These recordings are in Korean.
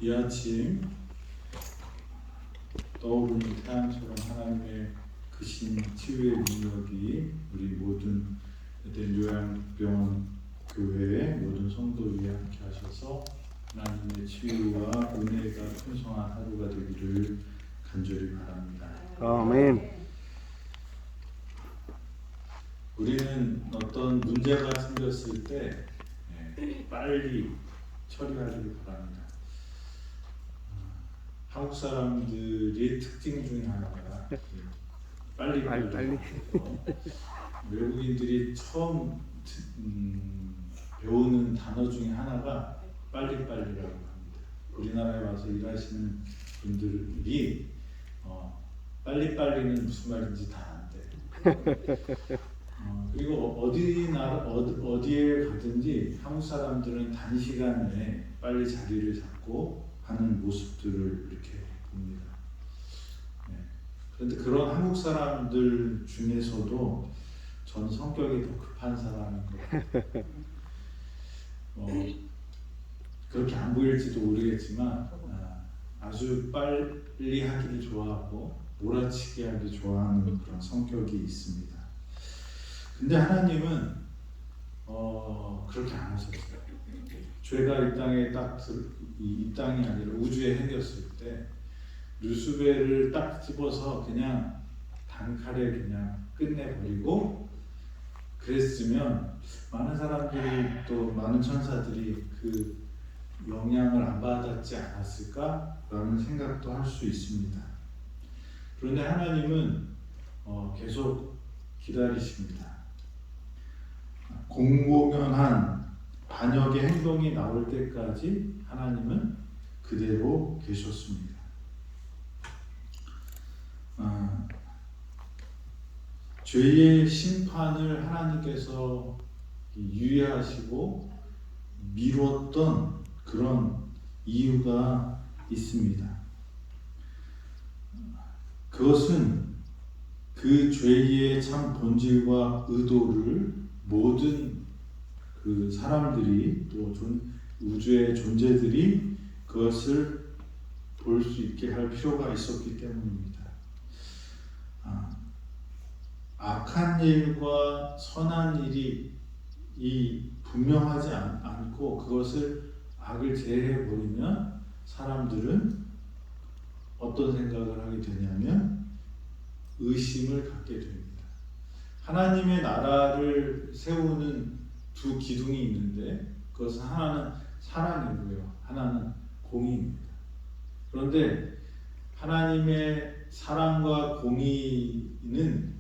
이 아침 떠오르는 태양처럼 하나님의 크신 치유의 능력이 우리 모든 에덴 요양병원 교회의 모든 성도 위에 함께 하셔서 하나님의 치유와 은혜가 풍성한 하루가 되기를 간절히 바랍니다. 아멘. 우리는 어떤 문제가 생겼을 때 빨리 처리하기를 바랍니다. 한국 사람들의 특징 중에 하나가 빨리. 외국인들이 처음 배우는 단어 중에 하나가 빨리빨리라고 합니다. 우리나라에 와서 일하시는 분들이 빨리빨리는 무슨 말인지 다 안 돼. 그리고 어디에 가든지 한국 사람들은 단시간 내에 빨리 자리를 잡고 하는 모습들을 이렇게 봅니다. 그런데 그런 한국 사람들 중에서도 저는 성격이 더 급한 사람인 것 같아요. 그렇게 안 보일지도 모르겠지만 아주 빨리 하기를 좋아하고 몰아치기 하기 좋아하는 그런 성격이 있습니다. 근데 하나님은 그렇게 안 하셨어요. 죄가 이 땅에 이 땅이 아니라 우주에 생겼을 때 루스벨을 딱 집어서 그냥 단칼에 그냥 끝내버리고 그랬으면 많은 사람들이 또 많은 천사들이 그 영향을 안 받았지 않았을까라는 생각도 할 수 있습니다. 그런데 하나님은 계속 기다리십니다. 공공연한 반역의 행동이 나올 때까지 하나님은 그대로 계셨습니다. 죄의 심판을 하나님께서 유예하시고 미뤘던 그런 이유가 있습니다. 그것은 그 죄의 참 본질과 의도를 모든 그 사람들이 또 우주의 존재들이 그것을 볼 수 있게 할 필요가 있었기 때문입니다. 악한 일과 선한 일이 분명하지 않고 그것을 악을 제외해버리면 사람들은 어떤 생각을 하게 되냐면 의심을 갖게 됩니다. 하나님의 나라를 세우는 두 기둥이 있는데 그것은 하나는 사랑이고요. 하나는 공의입니다. 그런데 하나님의 사랑과 공의는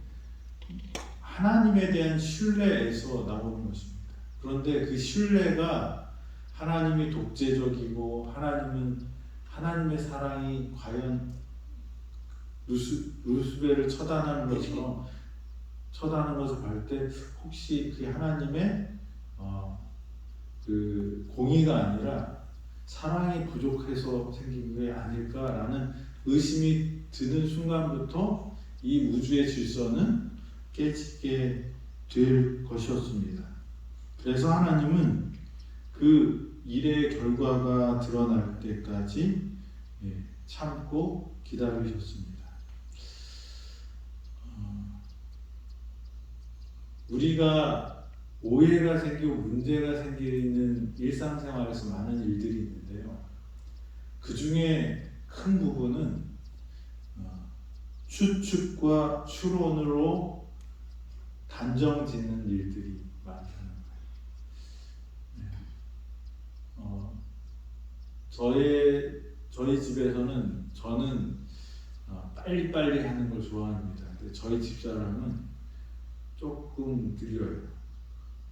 하나님에 대한 신뢰에서 나오는 것입니다. 그런데 그 신뢰가 하나님이 독재적이고 하나님의 사랑이 과연 루스벨을 처단하는 것처럼 처단하는 것을 볼 때 혹시 그 하나님의 그 공의가 아니라 사랑이 부족해서 생긴 게 아닐까라는 의심이 드는 순간부터 이 우주의 질서는 깨지게 될 것이었습니다. 그래서 하나님은 그 일의 결과가 드러날 때까지 참고 기다리셨습니다. 우리가 오해가 생기고 문제가 생기는 일상생활에서 많은 일들이 있는데요. 그 중에 큰 부분은 추측과 추론으로 단정 짓는 일들이 많다는 거예요. 저희 집에서는 저는 빨리빨리 하는 걸 좋아합니다. 근데 저희 집사람은 조금 느려요.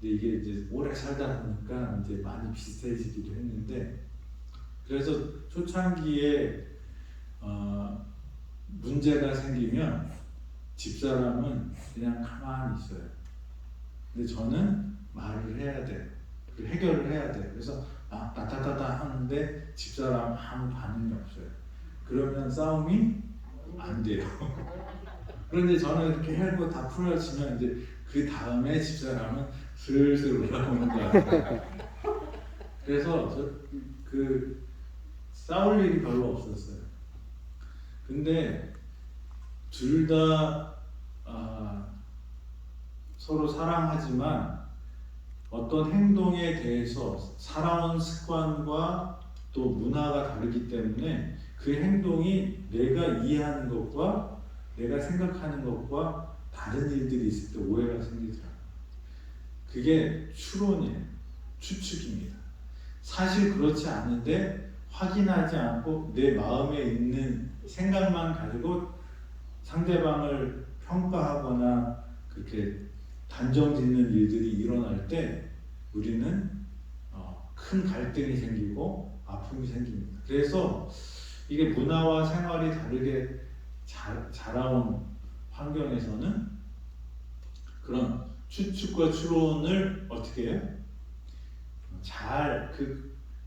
근데 이게 이제 오래 살다 보니까 이제 많이 비슷해지기도 했는데, 그래서 초창기에 문제가 생기면 집사람은 그냥 가만히 있어요. 근데 저는 말을 해야 돼요. 해결을 해야 돼요. 그래서 따다다다 하는데 집사람 아무 반응이 없어요. 그러면 싸움이 안 돼요. 그런데 저는 이렇게 하고 다 풀어지면 이제 그 다음에 집사람은 슬슬 올라오는 것 같아요. 그래서 싸울 일이 별로 없었어요. 근데 둘 다 서로 사랑하지만 어떤 행동에 대해서 살아온 습관과 또 문화가 다르기 때문에 그 행동이 내가 이해하는 것과 내가 생각하는 것과 다른 일들이 있을 때 오해가 생기더라고요. 그게 추론이에요. 추측입니다. 사실 그렇지 않은데 확인하지 않고 내 마음에 있는 생각만 가지고 상대방을 평가하거나 그렇게 단정짓는 일들이 일어날 때 우리는 큰 갈등이 생기고 아픔이 생깁니다. 그래서 이게 문화와 생활이 다르게 자라온 환경에서는 그런 추측과 추론을 어떻게 해요? 잘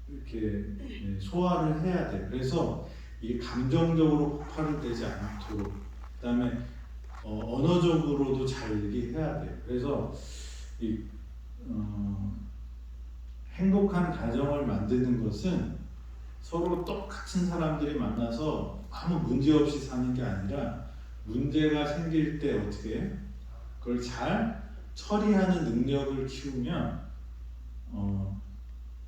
이렇게 소화를 해야 돼요. 그래서 이 감정적으로 폭발이 되지 않도록, 그다음에 언어적으로도 잘 얘기해야 돼요. 그래서 이 행복한 가정을 만드는 것은 서로 똑같은 사람들이 만나서 아무 문제 없이 사는 게 아니라 문제가 생길 때 어떻게 해요? 그걸 잘 처리하는 능력을 키우면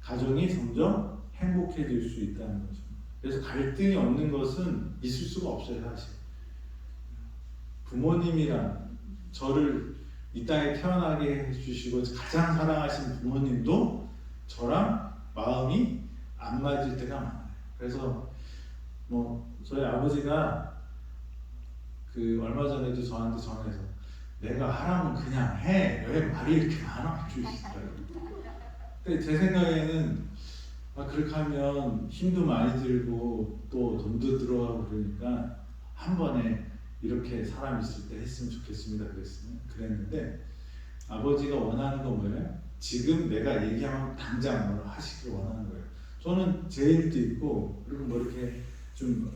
가정이 점점 행복해질 수 있다는 거죠. 그래서 갈등이 없는 것은 있을 수가 없어요, 사실. 부모님이랑 저를 이 땅에 태어나게 해주시고 가장 사랑하신 부모님도 저랑 마음이 안 맞을 때가 많아요. 그래서 저희 아버지가 얼마 전에도 저한테 전해서 내가 하라면 그냥 해. 왜 말이 이렇게 많아? 근데 제 생각에는 그렇게 하면 힘도 많이 들고 또 돈도 들어가고 그러니까 한 번에 이렇게 사람 있을 때 했으면 좋겠습니다. 그랬는데 아버지가 원하는 건 뭐예요? 지금 내가 얘기하면 당장 하시길 원하는 거예요. 저는 제 일도 있고 그리고 이렇게 좀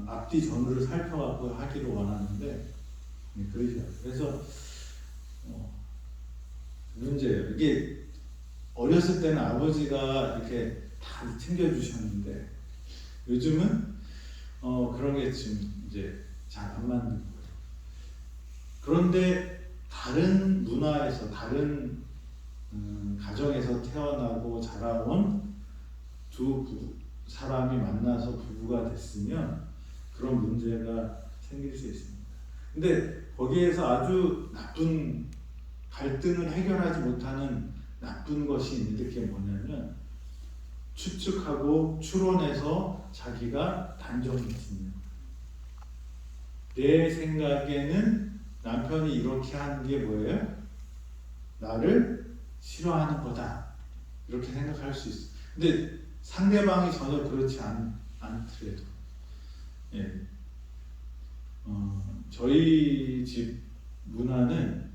앞뒤 전후를 살펴갖고 하기를 원하는데 그러죠. 그래서 문제예요. 이게 어렸을 때는 아버지가 이렇게 다 챙겨주셨는데 요즘은 그런 게 지금 이제 잘 안 맞는 거예요. 그런데 다른 문화에서 다른 가정에서 태어나고 자라온 두 사람이 만나서 부부가 됐으면 그런 문제가 생길 수 있습니다. 근데 거기에서 아주 나쁜 갈등을 해결하지 못하는 나쁜 것이 있는데 그게 뭐냐면 추측하고 추론해서 자기가 단정을 짓는, 내 생각에는 남편이 이렇게 하는 게 뭐예요? 나를 싫어하는 거다 이렇게 생각할 수 있어요. 근데 상대방이 전혀 그렇지 않더라도 저희 집 문화는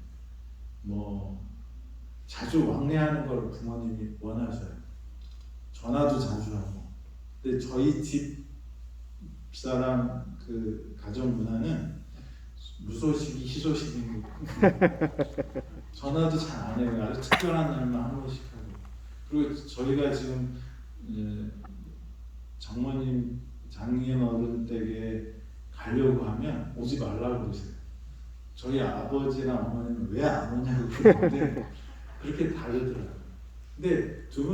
자주 왕래하는 걸 부모님이 원하셔요. 전화도 자주 하고. 근데 저희 집 사람 가정 문화는 무소식이 희소식인 거고 전화도 잘 안 해요. 아주 특별한 날만 한 번씩 하고. 그리고 저희가 지금 장모님 장인 어른 댁에 가려고 하면 오지 말라고 그러세요. 저희 아버지랑 어머니는 왜 안 오냐고 그러는데 그렇게 다르더라고요. 근데 두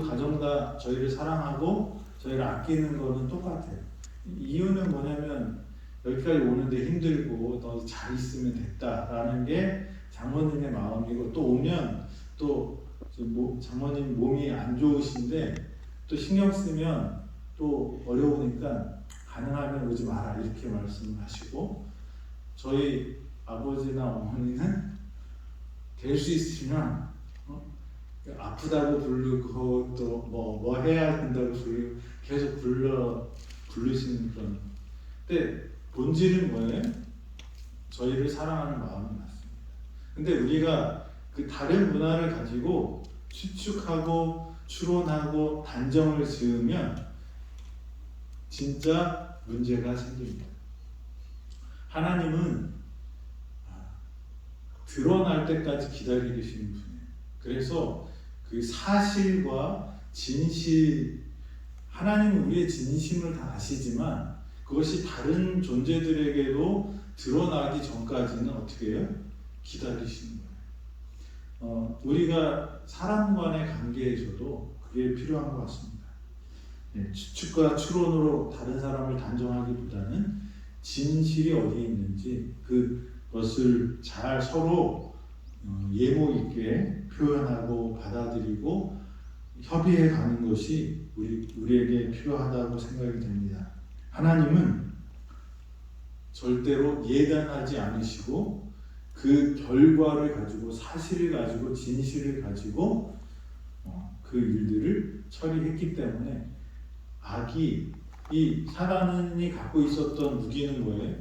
가정 다 저희를 사랑하고 저희를 아끼는 거는 똑같아요. 이유는 뭐냐면 여기까지 오는데 힘들고 더 잘 있으면 됐다라는 게 장모님의 마음이고, 또 오면 또 장모님 몸이 안 좋으신데 또 신경 쓰면 또 어려우니까 가능하면 오지 마라 이렇게 말씀하시고, 저희 아버지나 어머니는 될 수 있으면 아프다고 부르고 또 뭐 해야 된다고 부르고 계속 부르시는 그런. 근데 본질은 뭐예요? 저희를 사랑하는 마음이 맞습니다. 근데 우리가 그 다른 문화를 가지고 추측하고 추론하고 단정을 지으면 진짜 문제가 생깁니다. 하나님은 드러날 때까지 기다리시는 분이에요. 그래서 그 사실과 진실하고 하나님은 우리의 진심을 다 아시지만 그것이 다른 존재들에게도 드러나기 전까지는 어떻게 해요? 기다리시는 거예요. 우리가 사람 간의 관계에서도 그게 필요한 것 같습니다. 추측과 추론으로 다른 사람을 단정하기보다는 진실이 어디에 있는지 그것을 잘 서로 예모 있게 표현하고 받아들이고 협의해 가는 것이 우리에게 필요하다고 생각이 됩니다. 하나님은 절대로 예단하지 않으시고 그 결과를 가지고 사실을 가지고 진실을 가지고 그 일들을 처리했기 때문에 악이 이 사단이 갖고 있었던 무기는 뭐예요?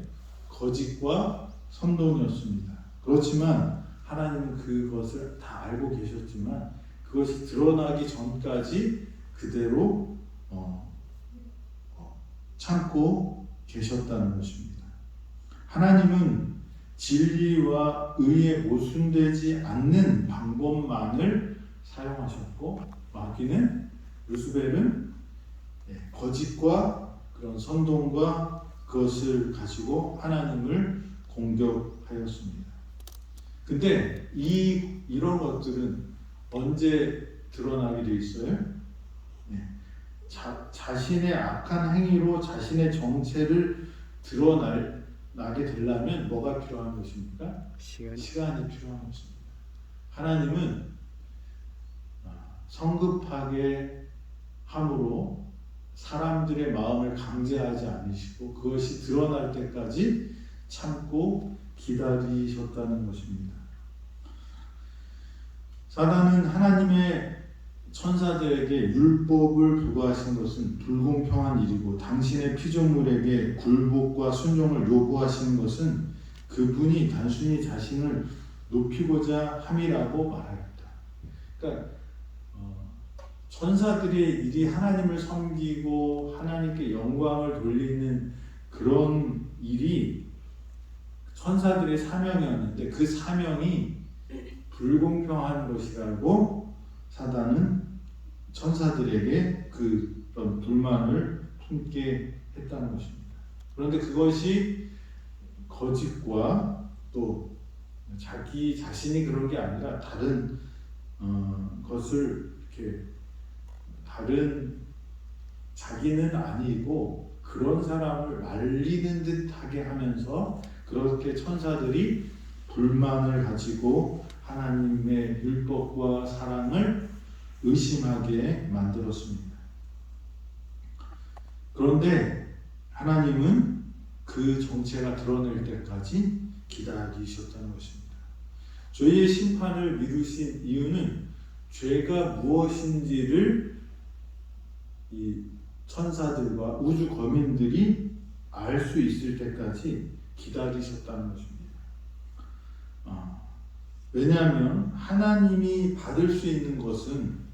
거짓과 선동이었습니다. 그렇지만 하나님은 그것을 다 알고 계셨지만 그것이 드러나기 전까지 그대로 참고 계셨다는 것입니다. 하나님은 진리와 의에 모순되지 않는 방법만을 사용하셨고 마귀는 루스벨은 거짓과 그런 선동과 그것을 가지고 하나님을 공격하였습니다. 근데 이런 것들은 언제 드러나게 돼 있어요? 자신의 악한 행위로 자신의 정체를 드러나게 되려면 뭐가 필요한 것입니까? 시간이 필요한 것입니다. 하나님은 성급하게 함으로 사람들의 마음을 강제하지 않으시고 그것이 드러날 때까지 참고 기다리셨다는 것입니다. 사단은 하나님의 천사들에게 율법을 부과하신 것은 불공평한 일이고 당신의 피조물에게 굴복과 순종을 요구하시는 것은 그분이 단순히 자신을 높이고자 함이라고 말하였다. 그러니까 천사들의 일이 하나님을 섬기고 하나님께 영광을 돌리는 그런 일이 천사들의 사명이었는데 그 사명이 불공평한 것이라고 사단은 천사들에게 그런 불만을 품게 했다는 것입니다. 그런데 그것이 거짓과 또 자기 자신이 그런 게 아니라 다른 것을 이렇게 다른 자기는 아니고 그런 사람을 말리는 듯하게 하면서 그렇게 천사들이 불만을 가지고 하나님의 율법과 사랑을 의심하게 만들었습니다. 그런데 하나님은 그 정체가 드러낼 때까지 기다리셨다는 것입니다. 죄의 심판을 미루신 이유는 죄가 무엇인지를 이 천사들과 우주 거민들이 알 수 있을 때까지 기다리셨다는 것입니다. 왜냐하면 하나님이 받을 수 있는 것은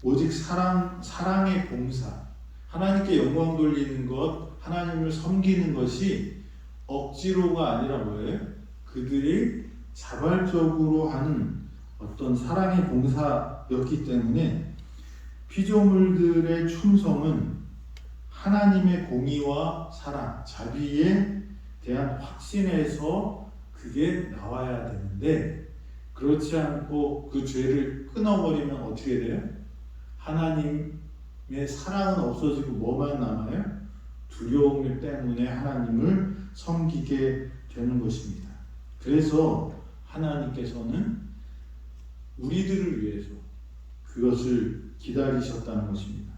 오직 사랑의 봉사, 하나님께 영광 돌리는 것, 하나님을 섬기는 것이 억지로가 아니라 뭐예요? 그들이 자발적으로 하는 어떤 사랑의 봉사였기 때문에 피조물들의 충성은 하나님의 공의와 사랑, 자비에 대한 확신에서 그게 나와야 되는데 그렇지 않고 그 죄를 끊어버리면 어떻게 돼요? 하나님의 사랑은 없어지고 뭐만 남아요? 두려움 때문에 하나님을 섬기게 되는 것입니다. 그래서 하나님께서는 우리들을 위해서 그것을 기다리셨다는 것입니다.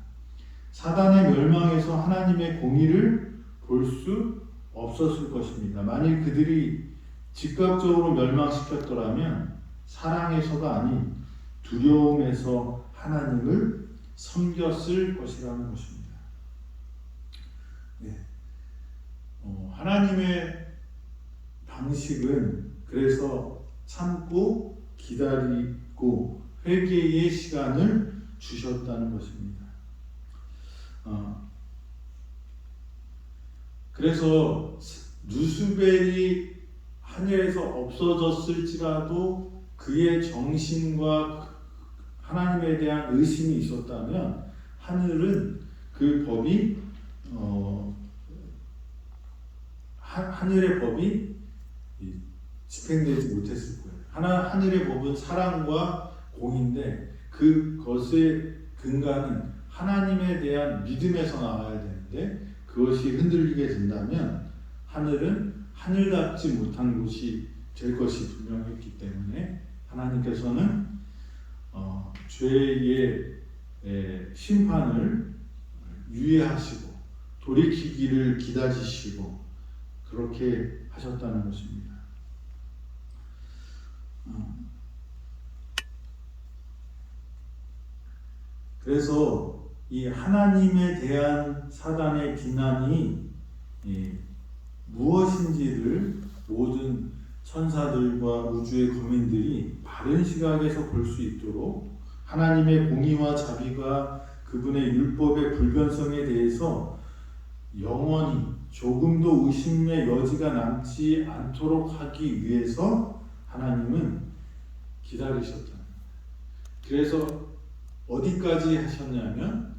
사단의 멸망에서 하나님의 공의를 볼 수 없었을 것입니다. 만일 그들이 즉각적으로 멸망시켰더라면 사랑에서가 아닌 두려움에서 하나님을 섬겼을 것이라는 것입니다. 하나님의 방식은 그래서 참고 기다리고 회개의 시간을 주셨다는 것입니다. 그래서 누수벨이 하늘에서 없어졌을지라도 그의 정신과 하나님에 대한 의심이 있었다면 하늘은 그 법이 하늘의 법이 집행되지 못했을 거예요. 하늘의 법은 사랑과 공인데 그것의 근간은 하나님에 대한 믿음에서 나와야 되는데 그것이 흔들리게 된다면 하늘은 하늘답지 못한 곳이 될 것이 분명했기 때문에 하나님께서는 죄의 심판을 유예하시고 돌이키기를 기다리시고 그렇게 하셨다는 것입니다. 그래서 이 하나님에 대한 사단의 비난이 무엇인지를 모든 천사들과 우주의 거민들이 바른 시각에서 볼 수 있도록 하나님의 공의와 자비가 그분의 율법의 불변성에 대해서 영원히 조금도 의심의 여지가 남지 않도록 하기 위해서 하나님은 기다리셨다. 그래서 어디까지 하셨냐면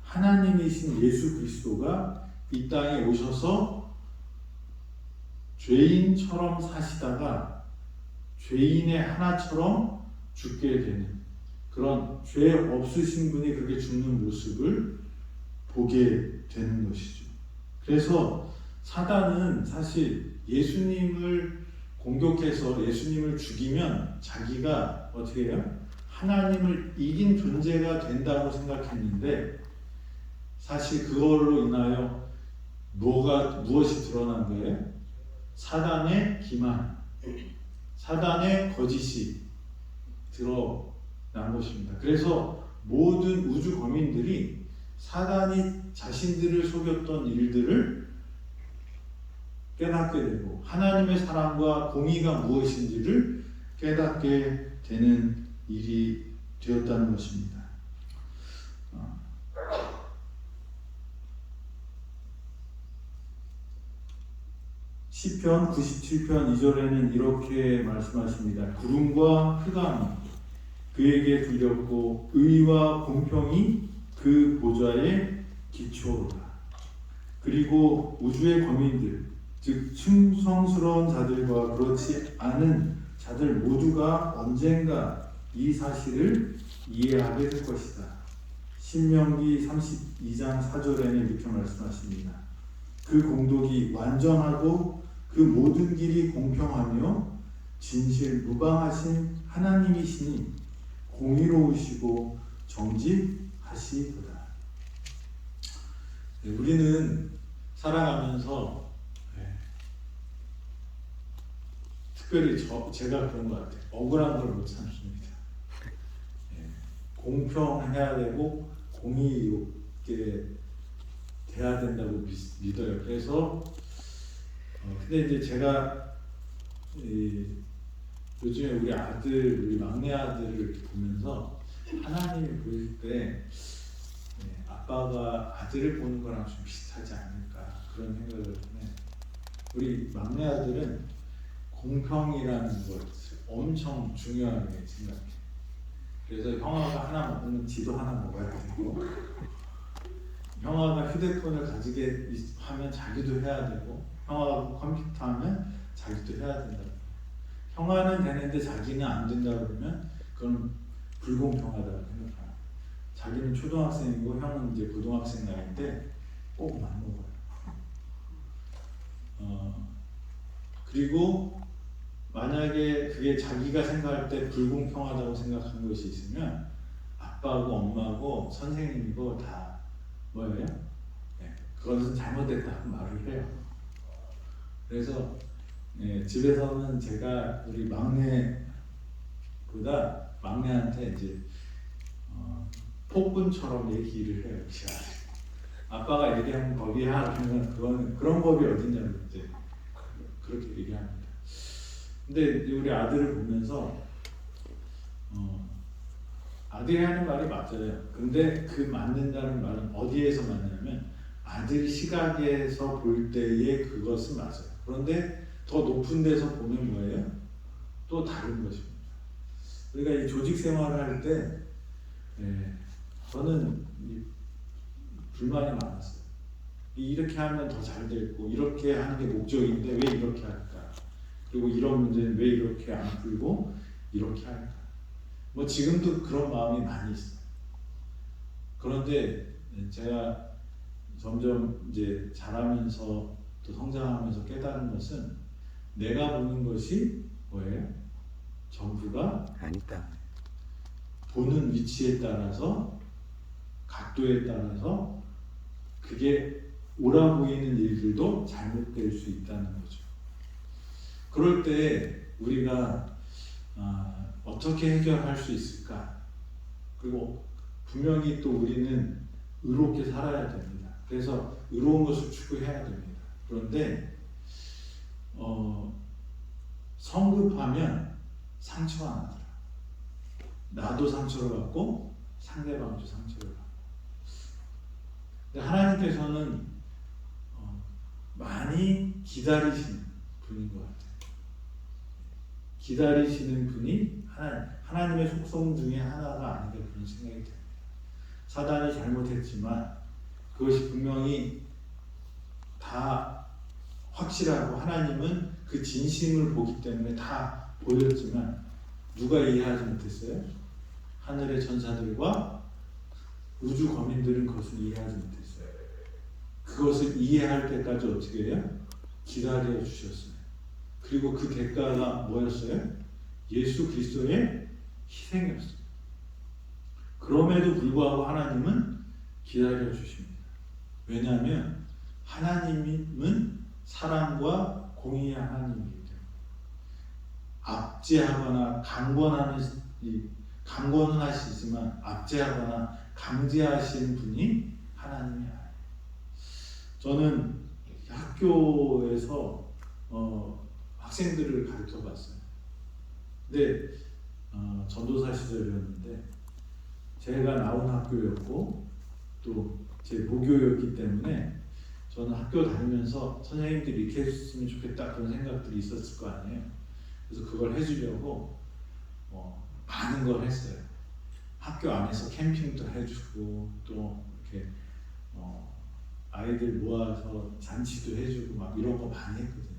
하나님이신 예수 그리스도가 이 땅에 오셔서 죄인처럼 사시다가 죄인의 하나처럼 죽게 되는 그런 죄 없으신 분이 그렇게 죽는 모습을 보게 되는 것이죠. 그래서 사단은 사실 예수님을 공격해서 예수님을 죽이면 자기가 어떻게 해요? 하나님을 이긴 존재가 된다고 생각했는데 사실 그걸로 인하여 무엇이 드러난 거예요? 사단의 기만, 사단의 거짓이 드러난 것입니다. 그래서 모든 우주 거민들이 사단이 자신들을 속였던 일들을 깨닫게 되고 하나님의 사랑과 공의가 무엇인지를 깨닫게 되는 일이 되었다는 것입니다. 시편 97편 2절에는 이렇게 말씀하십니다. 구름과 흑암이 그에게 들렸고 의와 공평이 그 보좌의 기초로다. 그리고 우주의 거민들 즉 충성스러운 자들과 그렇지 않은 자들 모두가 언젠가 이 사실을 이해하게 될 것이다. 신명기 32장 4절에는 이렇게 말씀하십니다. 그 공덕이 완전하고 그 모든 길이 공평하며 진실 무방하신 하나님이시니 공의로우시고 정직하시도다. 우리는 살아가면서 특별히 제가 그런 것 같아요. 억울한 걸 못 참습니다. 공평해야 되고 공의롭게 돼야 된다고 믿어요. 그래서 근데 이제 제가 요즘에 우리 막내 아들을 보면서 하나님이 보일 때 아빠가 아들을 보는 거랑 좀 비슷하지 않을까 그런 생각을 해요. 우리 막내 아들은 공평이라는 것을 엄청 중요하게 생각해요. 그래서 형아가 하나 먹으면 지도 하나 먹어야 되고 형아가 휴대폰을 가지게 하면 자기도 해야 되고 형아가 컴퓨터 하면 자기도 해야 된다. 형아는 되는데 자기는 안 된다 그러면 그건 불공평하다고 생각합니다. 자기는 초등학생이고 형은 이제 고등학생 나이인데 꼭 맞먹어요. 그리고 만약에 그게 자기가 생각할 때 불공평하다고 생각한 것이 있으면 아빠하고 엄마하고 선생님이고 다 뭐예요? 그것은 잘못됐다고 말을 해요. 그래서 집에서는 제가 우리 막내한테 이제 폭군처럼 얘기를 해요. 아빠가 얘기하면 법이야 그러면 그런 법이 어딨냐고 이제 그렇게 얘기합니다. 근데 우리 아들을 보면서 아들이 하는 말이 맞아요. 근데 그 맞는다는 말은 어디에서 맞냐면 아들 시각에서 볼 때의 그것은 맞아요. 그런데 더 높은 데서 보면 뭐예요? 또 다른 것입니다. 우리가 이 조직 생활을 할 때 저는 불만이 많았어요. 이렇게 하면 더 잘 되고 이렇게 하는 게 목적인데 왜 이렇게 할까? 그리고 이런 문제는 왜 이렇게 안 풀고 이렇게 할까? 뭐 지금도 그런 마음이 많이 있어요. 그런데 제가 점점 이제 자라면서 또 성장하면서 깨달은 것은 내가 보는 것이 뭐예요? 전부가 아니다. 보는 위치에 따라서 각도에 따라서 그게 옳아 보이는 일들도 잘못될 수 있다는 거죠. 그럴 때 우리가 어떻게 해결할 수 있을까? 그리고 분명히 또 우리는 의롭게 살아야 됩니다. 그래서 의로운 것을 추구해야 됩니다. 그런데 성급하면 상처가 나더라. 나도 상처를 받고 상대방도 상처를 받고. 근데 하나님께서는 많이 기다리시는 분인 것 같아요. 기다리시는 분이 하나님의 속성 중에 하나가 아닌가 그런 생각이 듭니다. 사단이 잘못했지만 그것이 분명히 다 확실하고 하나님은 그 진심을 보기 때문에 다 보였지만 누가 이해하지 못했어요? 하늘의 천사들과 우주 거민들은 그것을 이해하지 못했어요. 그것을 이해할 때까지 어떻게 해요? 기다려 주셨어요. 그리고 그 대가가 뭐였어요? 예수 그리스도의 희생이었어요. 그럼에도 불구하고 하나님은 기다려 주십니다. 왜냐하면 하나님은 사랑과 공의의 하나님이기 때문에 압제하거나 강권은 하시지만 압제하거나 강제하시는 분이 하나님이 아니에요. 저는 학교에서 학생들을 가르쳐 봤어요. 근데 전도사 시절이었는데 제가 나온 학교였고 또 제 모교였기 때문에 저는 학교 다니면서 선생님들이 이렇게 했으면 좋겠다 그런 생각들이 있었을 거 아니에요. 그래서 그걸 해주려고 많은 걸 했어요. 학교 안에서 캠핑도 해주고 또 이렇게 아이들 모아서 잔치도 해주고 막 이런 거 많이 했거든요.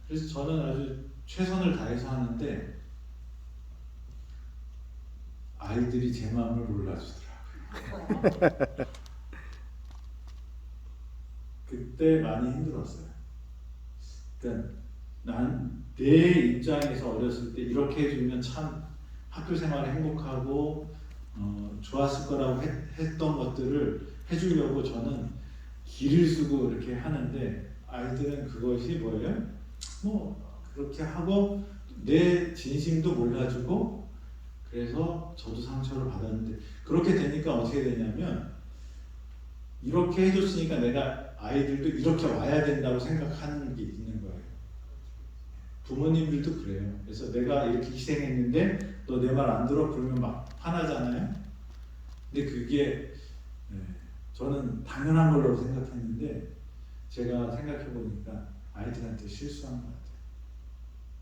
그래서 저는 아주 최선을 다해서 하는데 아이들이 제 마음을 몰라주더라고요. 그때 많이 힘들었어요. 그러니까 내 입장에서 어렸을 때 이렇게 해주면 참 학교 생활이 행복하고 좋았을 거라고 했던 것들을 해주려고 저는 기를 쓰고 이렇게 하는데 아이들은 그것이 뭐예요? 뭐 그렇게 하고 내 진심도 몰라주고 그래서 저도 상처를 받았는데 그렇게 되니까 어떻게 되냐면 이렇게 해줬으니까 내가 아이들도 이렇게 와야 된다고 생각하는 게 있는 거예요. 부모님들도 그래요. 그래서 내가 이렇게 희생했는데 너 내 말 안 들어? 그러면 막 화나잖아요. 근데 그게 저는 당연한 걸로 생각했는데 제가 생각해 보니까 아이들한테 실수한 것 같아요.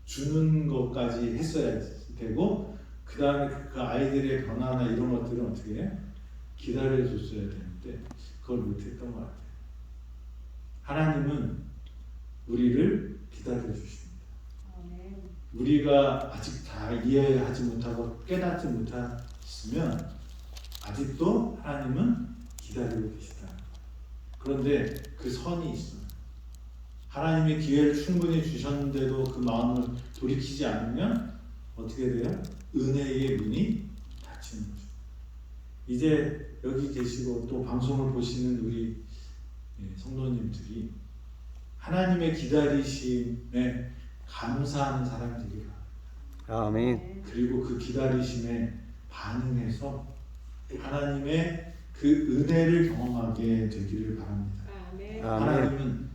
주는 것까지 했어야 되고 그 다음에 그 아이들의 변화나 이런 것들은 어떻게 해요? 기다려줬어야 되는데 그걸 못했던 것 같아요. 하나님은 우리를 기다려주십니다. 우리가 아직 다 이해하지 못하고 깨닫지 못했으면 아직도 하나님은 기다리고 계시다. 그런데 그 선이 있어요. 하나님의 기회를 충분히 주셨는데도 그 마음을 돌이키지 않으면 어떻게 돼요? 은혜의 문이 닫히는 거죠. 이제 여기 계시고 또 방송을 보시는 우리 성도님들이 하나님의 기다리심에 감사하는 사람이 되기를 바랍니다. 아멘. 그리고 그 기다리심에 반응해서 하나님의 그 은혜를 경험하게 되기를 바랍니다. 아멘. 하나님은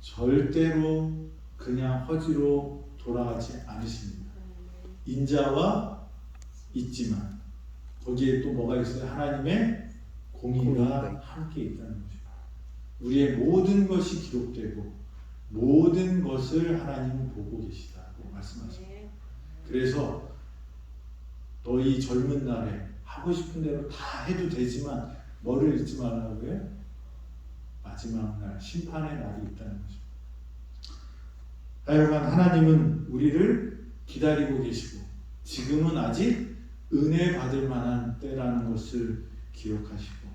절대로 그냥 허지로 돌아가지 않으십니다. 인자와 있지만 거기에 또 뭐가 있어요? 하나님의 공의가 함께 있다는 것입니다. 우리의 모든 것이 기록되고 모든 것을 하나님은 보고 계시다고 말씀하십니다. 그래서 너희 젊은 날에 하고 싶은 대로 다 해도 되지만 뭐를 잊지 말라고요? 마지막 날, 심판의 날이 있다는 거죠. 하여간 하나님은 우리를 기다리고 계시고 지금은 아직 은혜 받을 만한 때라는 것을 기억하시고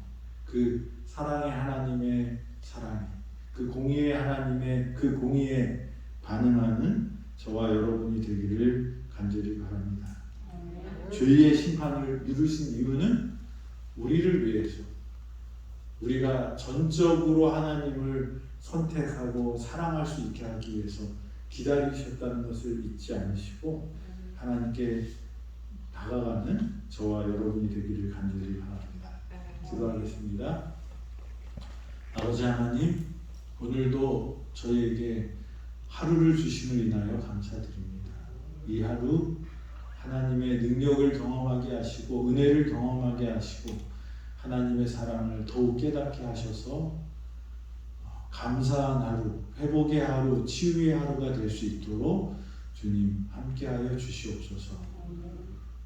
그 사랑의 하나님의 사랑에 그 공의의 하나님의 그 공의에 반응하는 저와 여러분이 되기를 간절히 바랍니다. 죄의 심판을 미루신 이유는 우리를 위해서 우리가 전적으로 하나님을 선택하고 사랑할 수 있게 하기 위해서 기다리셨다는 것을 잊지 않으시고 하나님께 다가가는 저와 여러분이 되기를 간절히 바랍니다. 기도하겠습니다. 아버지 하나님, 오늘도 저희에게 하루를 주심을 인하여 감사드립니다. 이 하루 하나님의 능력을 경험하게 하시고 은혜를 경험하게 하시고 하나님의 사랑을 더욱 깨닫게 하셔서 감사한 하루, 회복의 하루, 치유의 하루가 될 수 있도록 주님 함께하여 주시옵소서.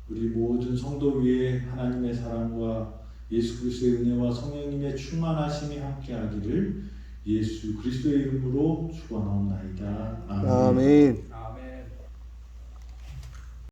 우리 모든 성도 위에 하나님의 사랑과 예수 그리스도의 은혜와 성령님의 충만하심이 함께하기를 예수 그리스도의 이름으로 축원하옵나이다. 아멘. 아멘. 아멘.